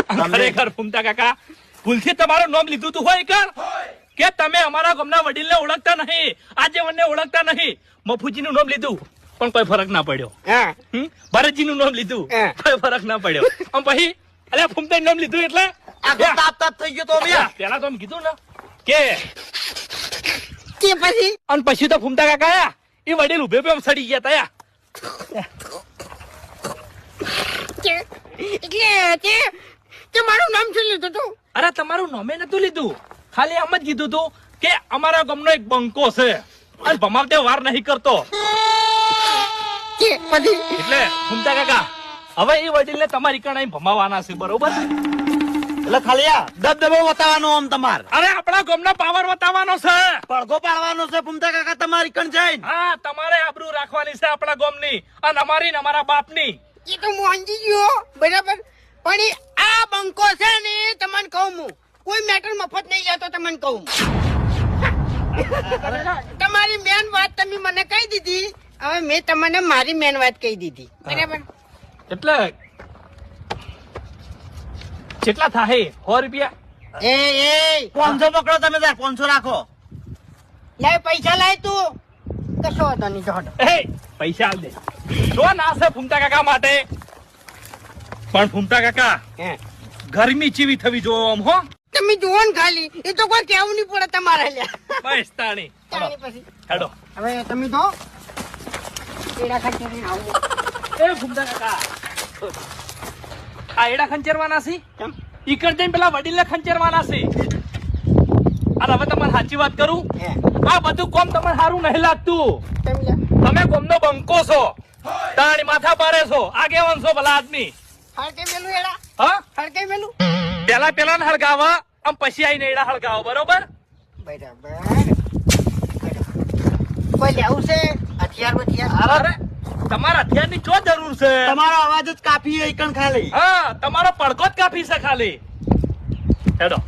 ખરેખર ફૂમતા કાકા ભૂલથી તમારું નામ લીધું તું હોય કે તમે અમારા ગામના વડીલને ઓળખતા નહીં, આજેવનને ઓળખતા નહીં. મફુજીનું નામ લીધું પણ કોઈ ફરક ના પડ્યો. ભરતજીનું નામ લીધું કોઈ ફરક ના પડ્યો. આમ પછી અલ્યા ફૂમતાનું નામ લીધું એટલે તાપ થઈ ગયો તો પેલા તો કીધું ને કે પછી અને પછી તો ફૂમતા કાકા આયા એ વડીલ ઉભે ઉભે સડી ગયા તયા. એટલે મારું નામ શું લીધું તું? અરે તમારું નામે નતું લીધું, ખાલી આમ જ કીધું તું કે અમારા ગામનો એક બંકો છે અને ભમાવતે વાર નહીં કરતો. એટલે ફૂમતા કાકા હવે એ વડીલને તમારી કણાઈ ભમાવાના છે, બરોબર? એટલે ખાલી દબદબો બતાવવાનો આમ તમાર. અરે આપણા ગામનો પાવર બતાવવાનો છે, પડઘો પાડવાનો છે ફૂમતા કાકા તમારી કણ જઈને. હા તમારે આબરૂ રાખવાની છે આપણા ગામની અને અમારી ને અમારા બાપની. એ તો મોંજી ગયો બરાબર, પણ આ બંકો છે ને તમને કહું હું કોઈ મેટર મફત નહીં જતો. તમને કહું તમારી મેન વાત તમે મને કહી દીધી, હવે મેં તમને મારી મેન વાત કહી દીધી બરાબર. એટલે કેટલા થાય? 100 રૂપિયા. એ 500 પકડો તમે, 500 રાખો. લે પૈસા લાય તું. કશો હતો નહીં તો પૈસા આલ દે. જો ના છે ફૂમતા કાકા માટે, પણ ફૂમતા કાકા ગરમી ચીવી થવી જો આમ હો. તમે જુઓ ને ખાલી, એ તો કોઈ કેવું નહીં પડે તમારે. બસ તાણી પછી હેડો. હવે તમે તો એડા ખાઈ આવો. એ ફૂમતા કાકા આ એડા ખંચેરવાના છે, ઈ કર જઈને પેલા વડીલને ખંચેરવાના છે. અને હવે તમારે સાચી વાત કરું, આ બધું કોમ તમારે સારું નહીં લાગતું. તમે કોમનો બંકો છો, તાણી માથા પારે છો, આગેવાન છો ભલા આદમી. હળકે મેલું એડા, હા હળકે મેલું પેલા ને હળગાવા, આમ પછી આઈને એડા હળગાવો, બરોબર? બરાબર. કોઈ લેવું છે હથિયાર? અરે તમારા હથિયારની ચો જરૂર છે? તમારો અવાજ જ કાફી એકણ ખાલી. હા તમારો પડકો જ કાફી છે ખાલી. હેડો.